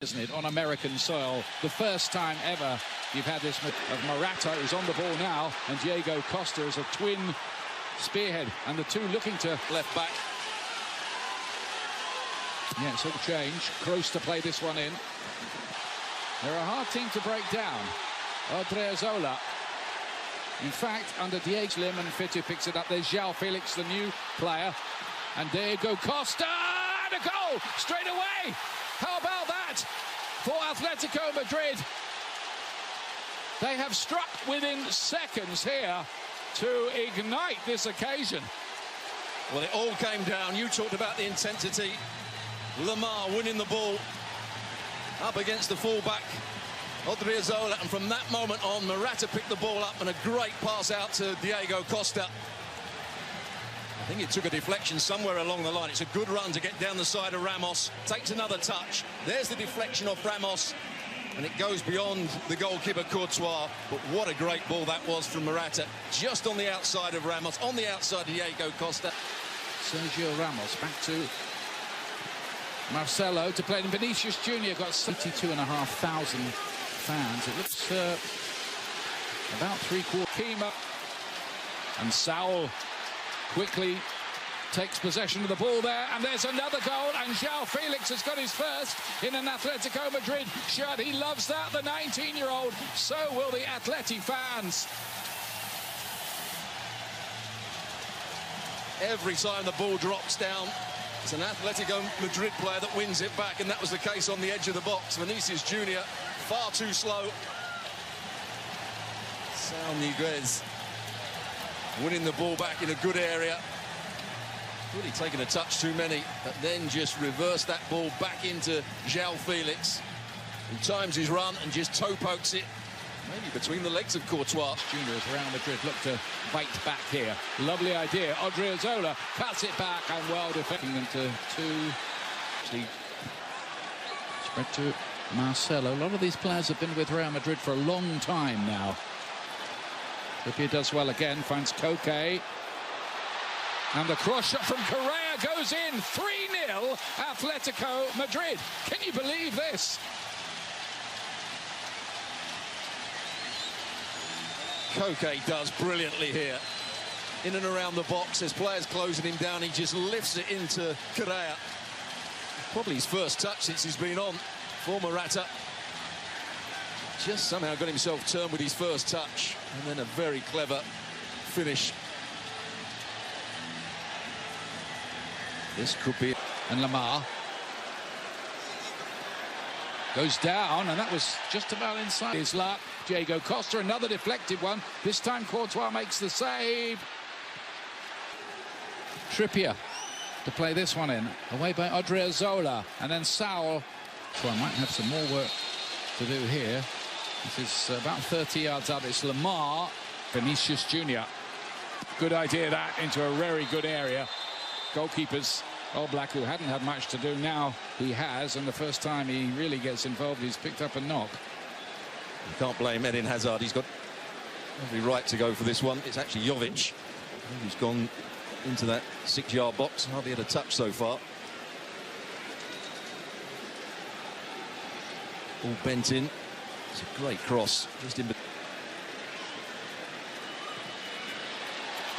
Isn't it, on American soil? The first time ever you've had this of Morata, who's on the ball now, and Diego Costa is a twin spearhead, and the two looking to left back. Yeah, it's all changed. Coasta play this one in. They're a hard team to break down. Odriozola. In fact, under Diego Slim and Fitu picks it up. There's João Felix, the new player, and Diego Costa, and a goal straight away. How about that for Atletico Madrid? They have struck within seconds here to ignite this occasion. Well, it all came down. You talked about the intensity. Lamar winning the ball up against the fullback, Odriozola, and from that moment on, Morata picked the ball up and a great pass out to Diego Costa. I think it took a deflection somewhere along the line. It's a good run to get down the side of Ramos. Takes another touch. There's the deflection off Ramos, and it goes beyond the goalkeeper Courtois. But what a great ball that was from Morata. Just on the outside of Ramos, on the outside of Diego Costa. Sergio Ramos back to Marcelo to play. And Vinicius Jr. got 72,500 fans. It looks about three-quarters. Kima and Saul quickly takes possession of the ball there, and there's another goal, and João Felix has got his first in an Atletico Madrid shirt. He loves that, the 19-year-old. So will the Atleti fans. Every time the ball drops down, it's an Atletico Madrid player that wins it back, and that was the case on the edge of the box. Vinicius Jr. far too slow. Saul Niguez winning the ball back in a good area. Really taken a touch too many, but then just reversed that ball back into João Felix, who times his run and just toe pokes it, maybe between the legs of Courtois. Junior as Real Madrid look to bite back here. Lovely idea. Odriozola cuts it back and well defending them to two. Spread to Marcelo. A lot of these players have been with Real Madrid for a long time now. Trippier does well again, finds Koke. And the cross shot from Correa goes in. 3-0 Atletico Madrid. Can you believe this? Koke does brilliantly here. In and around the box, as players closing him down, he just lifts it into Correa. Probably his first touch since he's been on for Morata. Just somehow got himself turned with his first touch, and then a very clever finish. This could be... And Lamar goes down, and that was just about inside his luck. Diego Costa, another deflected one. This time Courtois makes the save. Trippier to play this one in. Away by Odriozola, and then Saul. So I might have some more work to do here. This is about 30 yards out. It's Lamar. Vinicius Jr. Good idea that, into a very good area. Goalkeepers, Black, who hadn't had much to do, now he has, and the first time he really gets involved, he's picked up a knock. You can't blame Eden Hazard. He's got every right to go for this one. It's actually Jovic who's gone into that 6-yard box. Hardly had a touch so far. All bent in. It's a great cross. Just in.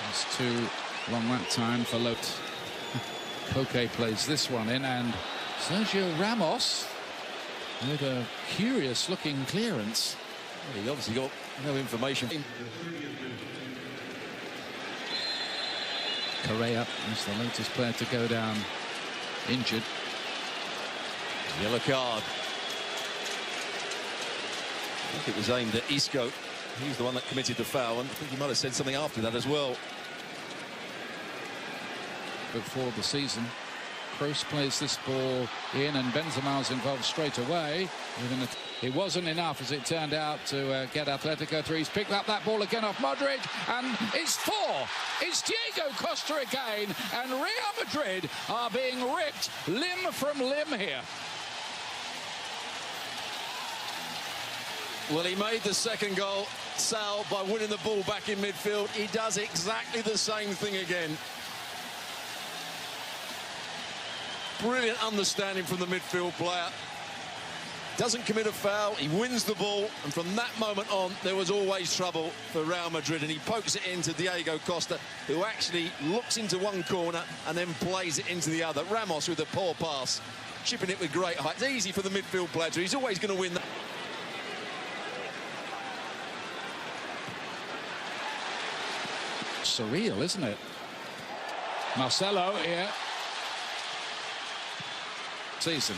It's too long that time for Lot. Koke plays this one in, and Sergio Ramos with a curious-looking clearance. Well, he obviously got no information. Correa is the latest player to go down injured. Yellow card. I think it was aimed at Isco. He's the one that committed the foul, and I think he might have said something after that as well. Before the season, Kroos plays this ball in, and Benzema's involved straight away. It wasn't enough, as it turned out, to get Atletico through. He's picked up that ball again off Modric, and it's 4. It's Diego Costa again, and Real Madrid are being ripped limb from limb here. Well, he made the second goal, Sal, by winning the ball back in midfield. He does exactly the same thing again. Brilliant understanding from the midfield player. doesn't commit a foul, he wins the ball, and from that moment on, there was always trouble for Real Madrid, and he pokes it into Diego Costa, who actually looks into one corner and then plays it into the other. Ramos with a poor pass, chipping it with great height. It's easy for the midfield player, he's always going to win that. Surreal, isn't it? Marcelo here. Season.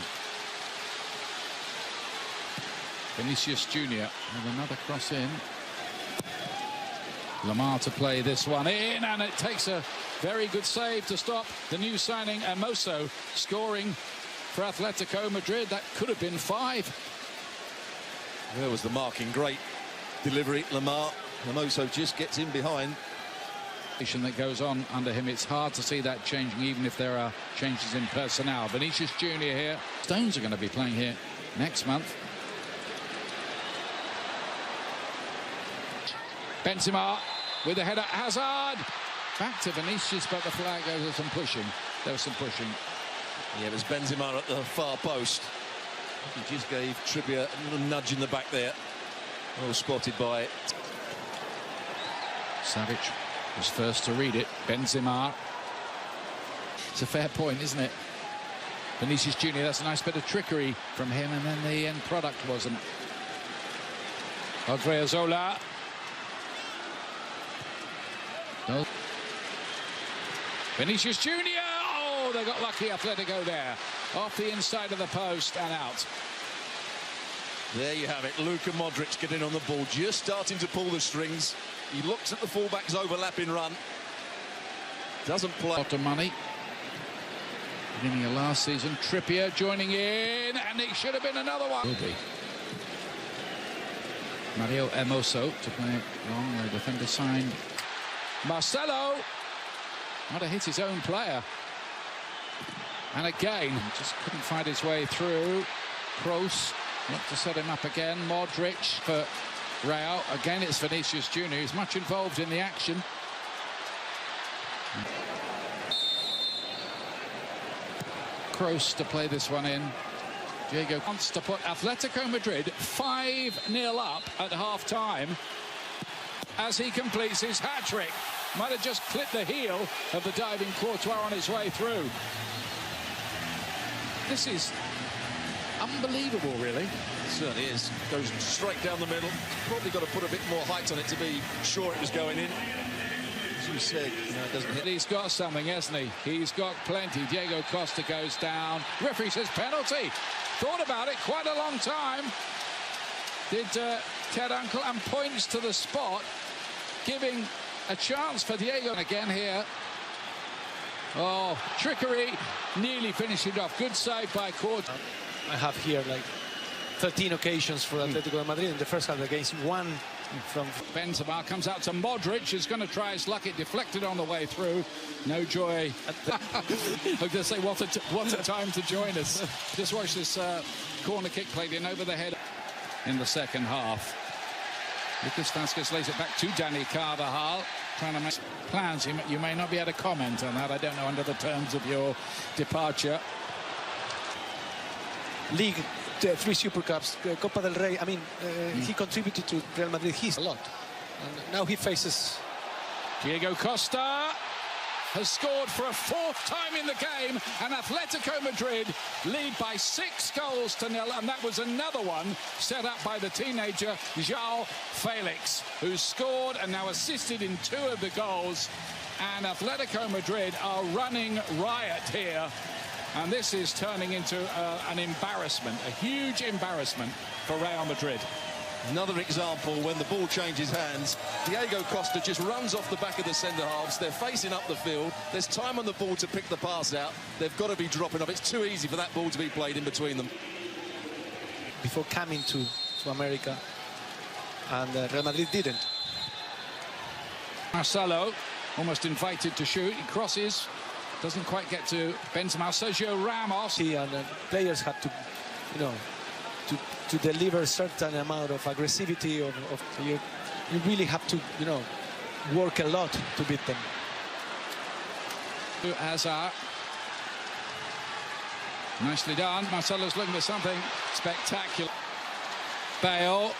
Vinicius Junior with another cross in. Lamar to play this one in, and it takes a very good save to stop the new signing Hermoso scoring for Atletico Madrid. That could have been 5. There was the marking, great delivery. Lamar, Hermoso just gets in behind. That goes on under him, it's hard to see that changing, even if there are changes in personnel. Vinicius Junior here. Stones are going to be playing here next month. Benzema with the header. Hazard back to Vinicius, but the flag goes. There's some pushing. There was some pushing. Yeah, it was Benzema at the far post. He just gave Trippier a little nudge in the back there. Well spotted by Savic was first to read it. Benzema. It's a fair point, isn't it? Vinicius Junior, that's a nice bit of trickery from him, and then the end product wasn't. Odriozola. No. Vinicius Junior. Oh, they got lucky, Atletico there. Off the inside of the post and out. There you have it. Luka Modric getting on the ball, just starting to pull the strings. He looks at the fullback's overlapping run. Doesn't play. A lot of money. Beginning of last season, Trippier joining in, and it should have been another one. Will be. Mario Hermoso to play it long. The defender signed. Marcelo. Might have hit his own player. And again, just couldn't find his way through. Kroos looked to set him up again. Modric for Real. Again, it's Vinicius Junior. He's much involved in the action. Kroos to play this one in. Diego wants to put Atletico Madrid 5-0 up at half-time as he completes his hat-trick. Might have just clipped the heel of the diving Courtois on his way through. This is unbelievable, really. It certainly is. Goes straight down the middle. Probably got to put a bit more height on it to be sure it was going in. As you said, it doesn't hit. He's got something, hasn't he? He's got plenty. Diego Costa goes down. Referee says penalty. Thought about it quite a long time. Did Ted Uncle, and points to the spot, giving a chance for Diego again here. Oh, trickery, nearly finished it off. Good save by Courtois. I have here like 13 occasions for Atletico Madrid in the first half against one from Benzema. Comes out to Modric, who's going to try his luck. It deflected on the way through. No joy. I was going to say, what a time to join us. Just watch this corner kick played in over the head in the second half. Lucas Vázquez lays it back to Dani Carvajal, trying to make plans. You may not be able to comment on that. I don't know under the terms of your departure. League, 3 Super Cups, Copa del Rey. I mean, he contributed to Real Madrid a lot. And now he faces... Diego Costa has scored for a 4th time in the game, and Atletico Madrid lead by 6-0, and that was another one set up by the teenager João Felix, who scored and now assisted in 2 of the goals. And Atletico Madrid are running riot here, and this is turning into an embarrassment, a huge embarrassment for Real Madrid. Another example when the ball changes hands. Diego Costa just runs off the back of the centre halves. They're facing up the field. There's time on the ball to pick the pass out. They've got to be dropping off. It's too easy for that ball to be played in between them. Before coming to America, and Real Madrid didn't. Marcelo almost invited to shoot. He crosses, doesn't quite get to Benzema. Sergio Ramos. And players have to, to deliver a certain amount of aggressivity. You really have to, work a lot to beat them. Hazard. Nicely done. Marcelo's looking for something spectacular. Bale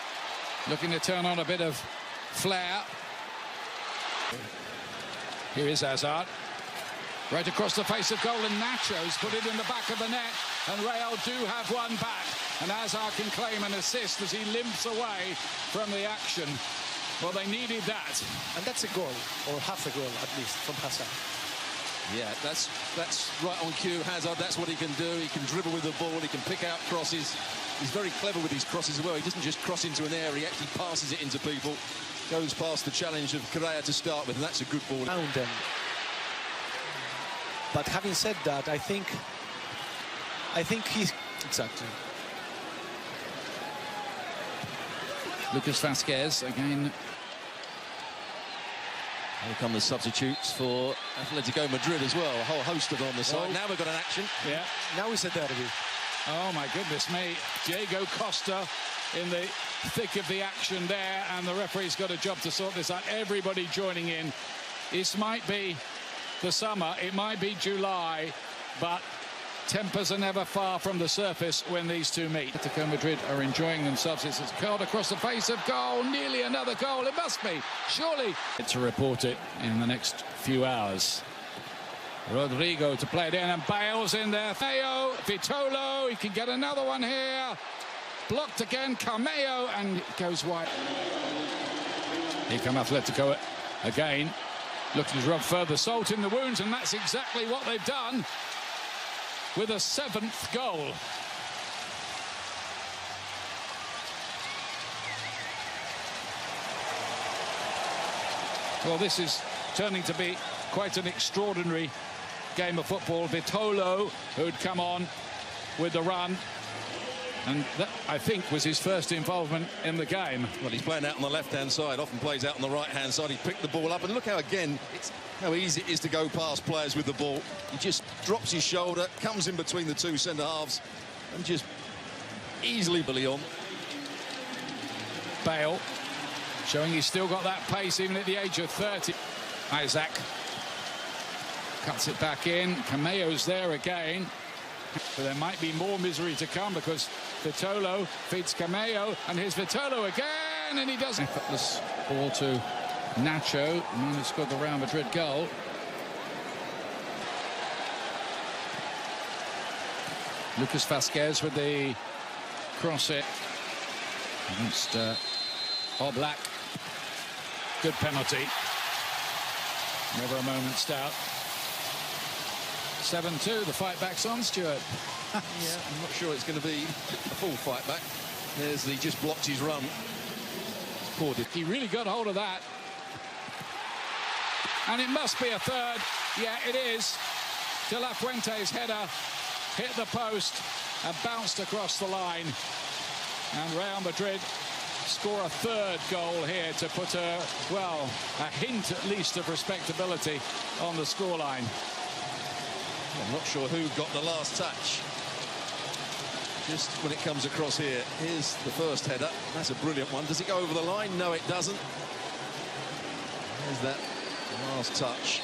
looking to turn on a bit of flair. Here is Hazard. Right across the face of goal, and Nacho's put it in the back of the net, and Real do have one back, and Hazard can claim an assist as he limps away from the action. Well, they needed that. And that's a goal, or half a goal at least, from Hazard. Yeah, that's right on cue. Hazard, that's what he can do. He can dribble with the ball, he can pick out crosses. He's very clever with his crosses as well. He doesn't just cross into an area, he actually passes it into people. Goes past the challenge of Correa to start with, and that's a good ball. Found them. But having said that, I think he's... Exactly. Lucas Vázquez again. Here come the substitutes for Atletico Madrid as well. A whole host of them on the side. Now we've got an action. Yeah. Now it's a derby. Oh, my goodness me. Diego Costa in the thick of the action there, and the referee's got a job to sort this out. Everybody joining in. This might be the summer, it might be July, but tempers are never far from the surface when these two meet. Atletico Madrid are enjoying themselves. It's curled across the face of goal, nearly another goal. It must be, surely. To report it in the next few hours. Rodrigo to play it in, and Bale's in there. Theo, Vitolo, he can get another one here. Blocked again, Cameo, and it goes wide. Here come Atletico again. Looking to rub further salt in the wounds, and that's exactly what they've done with a 7th goal. Well, this is turning to be quite an extraordinary game of football. Vitolo, who'd come on with the run, and that, I think, was his first involvement in the game. Well, he's playing out on the left-hand side, often plays out on the right-hand side. He picked the ball up, and look how, again, it's how easy it is to go past players with the ball. He just drops his shoulder, comes in between the two centre-halves, and just easily beyond. Bale showing he's still got that pace even at the age of 30. Isaac cuts it back in. Cameo's there again. But there might be more misery to come, because Vitolo feeds Cameo, and here's Vitolo again, and he does effortless ball to Nacho, and he scored the Real Madrid goal. Lucas Vázquez with the cross it against Oblak. Good penalty. Never a moment's doubt. 7-2, the fight back's on, Stuart. Yeah, I'm not sure it's going to be a full fight back. He just blocked his run. Poor He really got hold of that. And it must be a third. Yeah, it is. De La Fuente's header hit the post and bounced across the line. And Real Madrid score a 3rd goal here to put a hint at least of respectability on the scoreline. I'm not sure who got the last touch. Just when it comes across here, here's the first header. That's a brilliant one. Does it go over the line? No, it doesn't. There's that last touch.